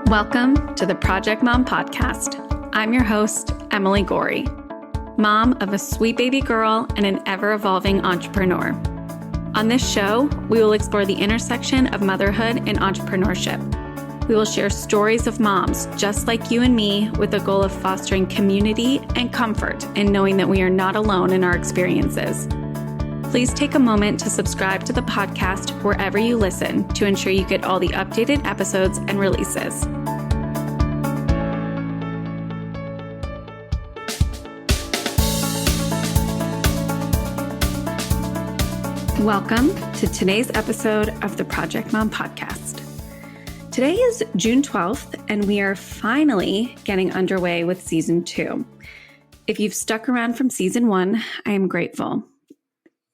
Welcome to the Project Mom Podcast. I'm your host, Emily Gorey, mom of a sweet baby girl and an ever-evolving entrepreneur. On this show, we will explore the intersection of motherhood and entrepreneurship. We will share stories of moms just like you and me with the goal of fostering community and comfort in knowing that we are not alone in our experiences. Please take a moment to subscribe to the podcast wherever you listen to ensure you get all the updated episodes and releases. Welcome to today's episode of the Project Mom Podcast. Today is June 12th, and we are finally getting underway with Season 2. If you've stuck around from Season 1, I am grateful.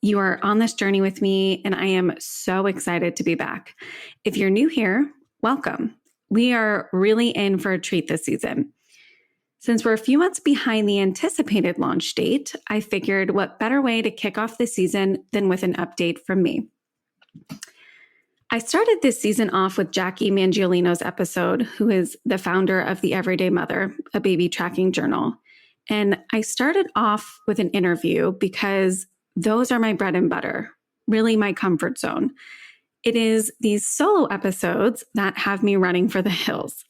You are on this journey with me, and I am so excited to be back. If you're new here, welcome. We are really in for a treat this season. Since we're a few months behind the anticipated launch date, I figured what better way to kick off the season than with an update from me. I started this season off with Jackie Mangiolino's episode, who is the founder of The Everyday Mother, a baby tracking journal. And I started off with an interview because those are my bread and butter, really my comfort zone. It is these solo episodes that have me running for the hills.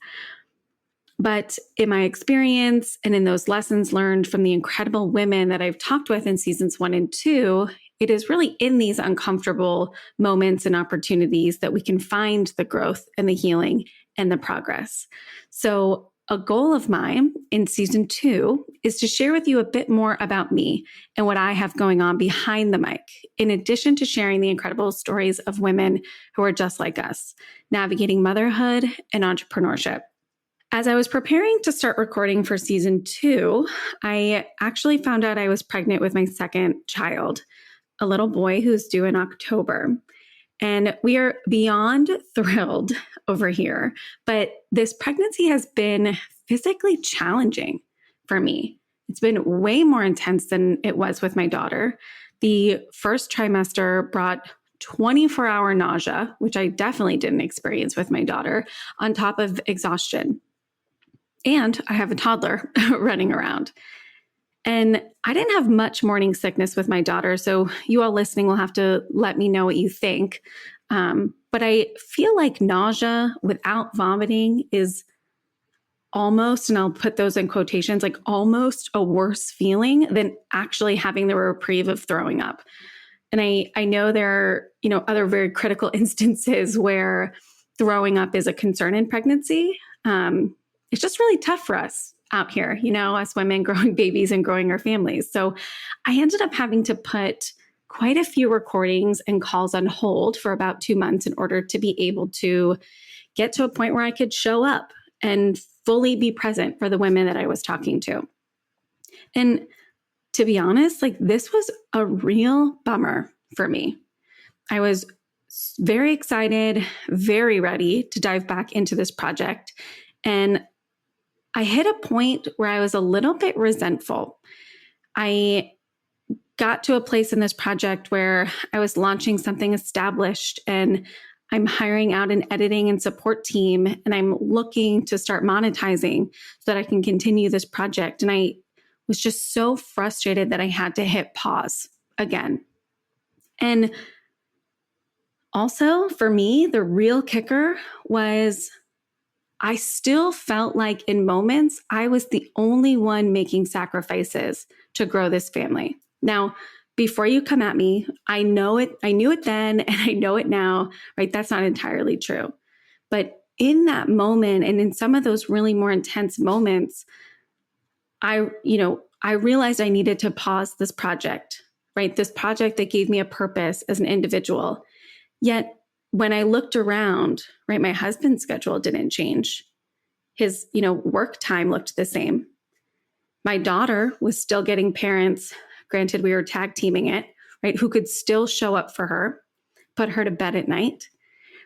But in my experience and in those lessons learned from the incredible women that I've talked with in seasons 1 and 2, it is really in these uncomfortable moments and opportunities that we can find the growth and the healing and the progress. So a goal of mine in season 2 is to share with you a bit more about me and what I have going on behind the mic, in addition to sharing the incredible stories of women who are just like us, navigating motherhood and entrepreneurship. As I was preparing to start recording for season 2, I actually found out I was pregnant with my second child, a little boy who's due in October. And we are beyond thrilled over here, but this pregnancy has been physically challenging for me. It's been way more intense than it was with my daughter. The first trimester brought 24-hour nausea, which I definitely didn't experience with my daughter, on top of exhaustion. And I have a toddler running around. And I didn't have much morning sickness with my daughter, so you all listening will have to let me know what you think. But I feel like nausea without vomiting is almost, and I'll put those in quotations, like almost a worse feeling than actually having the reprieve of throwing up. And I know there are, other very critical instances where throwing up is a concern in pregnancy. It's just really tough for us out here, us women growing babies and growing our families. So I ended up having to put quite a few recordings and calls on hold for about 2 months in order to be able to get to a point where I could show up and fully be present for the women that I was talking to. And to be honest, this was a real bummer for me. I was very excited, very ready to dive back into this project. And I hit a point where I was a little bit resentful. I got to a place in this project where I was launching something established and I'm hiring out an editing and support team and I'm looking to start monetizing so that I can continue this project. And I was just so frustrated that I had to hit pause again. And also for me, the real kicker was I still felt like in moments, I was the only one making sacrifices to grow this family. Now, before you come at me, I knew it then, and I know it now, right? That's not entirely true. But in that moment, and in some of those really more intense moments, I realized I needed to pause this project, right? This project that gave me a purpose as an individual. Yet, when I looked around, right, my husband's schedule didn't change. His, work time looked the same. My daughter was still getting parents, granted we were tag teaming it, right, who could still show up for her, put her to bed at night,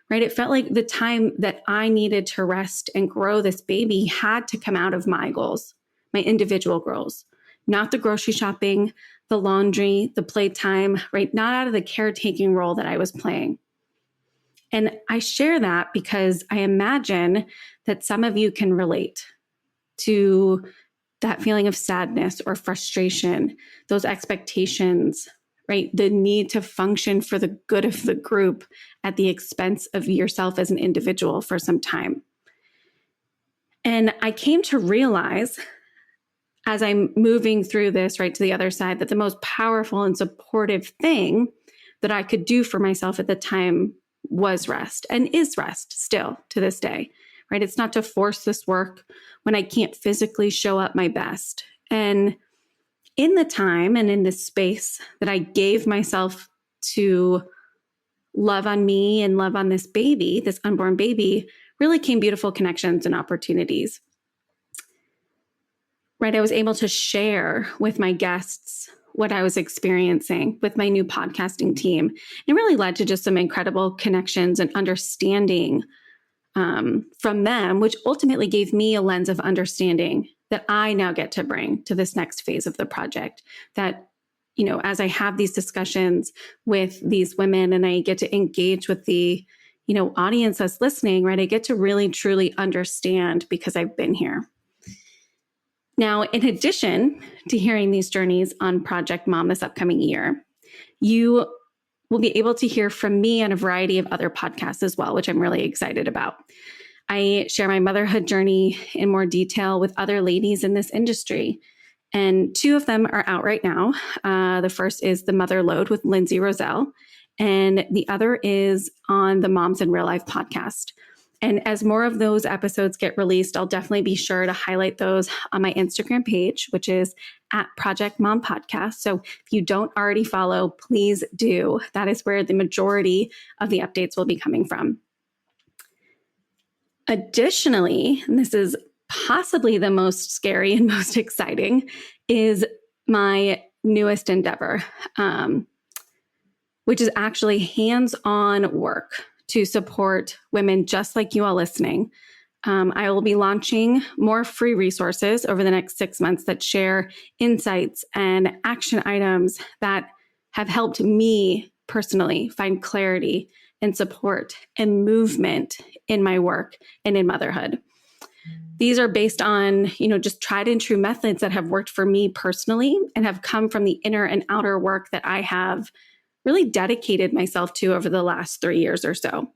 right? It felt like the time that I needed to rest and grow this baby had to come out of my goals, my individual goals, not the grocery shopping, the laundry, the playtime, right? Not out of the caretaking role that I was playing. And I share that because I imagine that some of you can relate to that feeling of sadness or frustration, those expectations, right? The need to function for the good of the group at the expense of yourself as an individual for some time. And I came to realize as I'm moving through this, right, to the other side, that the most powerful and supportive thing that I could do for myself at the time was rest, and is rest still to this day, right? It's not to force this work when I can't physically show up my best. And in the time and in the space that I gave myself to love on me and love on this baby, this unborn baby, really came beautiful connections and opportunities. Right, I was able to share with my guests what I was experiencing with my new podcasting team. It really led to just some incredible connections and understanding from them, which ultimately gave me a lens of understanding that I now get to bring to this next phase of the project. That, you know, as I have these discussions with these women and I get to engage with the, you know, audience that's listening, right, I get to really truly understand because I've been here. Now, in addition to hearing these journeys on Project Mom this upcoming year, you will be able to hear from me on a variety of other podcasts as well, which I'm really excited about. I share my motherhood journey in more detail with other ladies in this industry. And 2 of them are out right now. The first is The Mother Load with Lindsay Roselle, and the other is on the Moms in Real Life podcast. And as more of those episodes get released, I'll definitely be sure to highlight those on my Instagram page, which is at Project Mom Podcast. So if you don't already follow, please do. That is where the majority of the updates will be coming from. Additionally, and this is possibly the most scary and most exciting, is my newest endeavor, which is actually hands-on work to support women just like you all listening. I will be launching more free resources over the next 6 months that share insights and action items that have helped me personally find clarity and support and movement in my work and in motherhood. These are based on, you know, just tried and true methods that have worked for me personally and have come from the inner and outer work that I have really dedicated myself to over the last 3 years or so.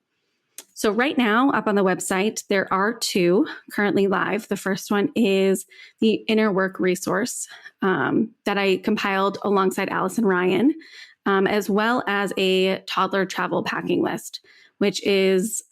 So right now, up on the website, there are 2 currently live. The first one is the Inner Work resource that I compiled alongside Allison Ryan, as well as a toddler travel packing list, which is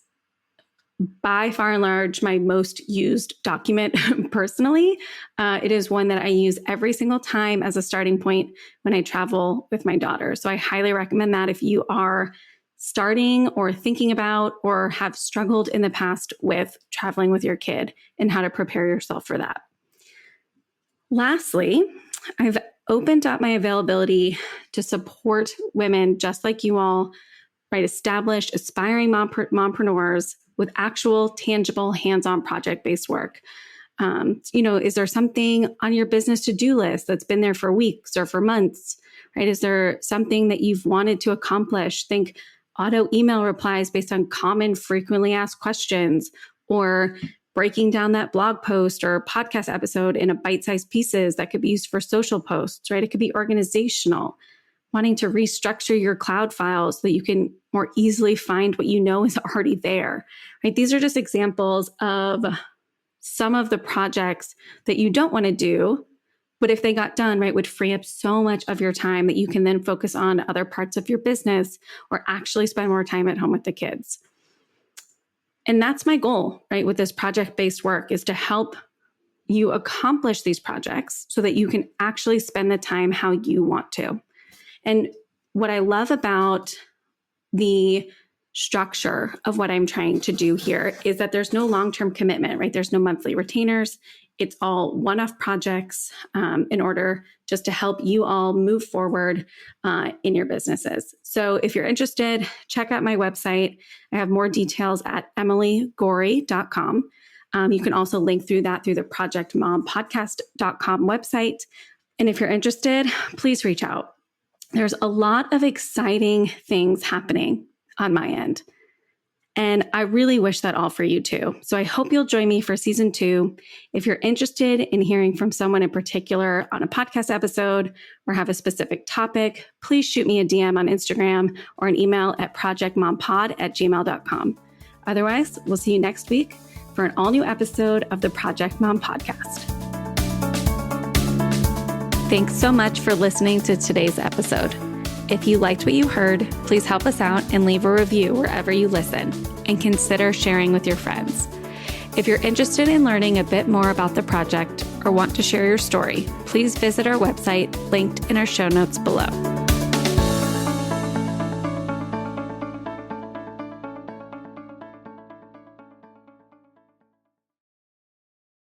by far and large my most used document personally. It is one that I use every single time as a starting point when I travel with my daughter. So I highly recommend that if you are starting or thinking about or have struggled in the past with traveling with your kid and how to prepare yourself for that. Lastly, I've opened up my availability to support women just like you all, right? Established, aspiring mompreneurs with actual, tangible, hands-on project-based work. Is there something on your business to-do list that's been there for weeks or for months, right? Is there something that you've wanted to accomplish? Think auto email replies based on common, frequently asked questions, or breaking down that blog post or podcast episode into bite-sized pieces that could be used for social posts, right? It could be organizational, wanting to restructure your cloud files so that you can more easily find what you know is already there, right? These are just examples of some of the projects that you don't want to do, but if they got done, right, would free up so much of your time that you can then focus on other parts of your business or actually spend more time at home with the kids. And that's my goal, right, with this project-based work, is to help you accomplish these projects so that you can actually spend the time how you want to. And what I love about the structure of what I'm trying to do here is that there's no long-term commitment, right? There's no monthly retainers. It's all one-off projects in order just to help you all move forward in your businesses. So if you're interested, check out my website. I have more details at emilygorey.com. You can also link through that through the projectmompodcast.com website. And if you're interested, please reach out. There's a lot of exciting things happening on my end. And I really wish that all for you too. So I hope you'll join me for season 2. If you're interested in hearing from someone in particular on a podcast episode or have a specific topic, please shoot me a DM on Instagram or an email at projectmompod@gmail.com. Otherwise, we'll see you next week for an all new episode of the Project Mom Podcast. Thanks so much for listening to today's episode. If you liked what you heard, please help us out and leave a review wherever you listen, and consider sharing with your friends. If you're interested in learning a bit more about the project or want to share your story, please visit our website linked in our show notes below.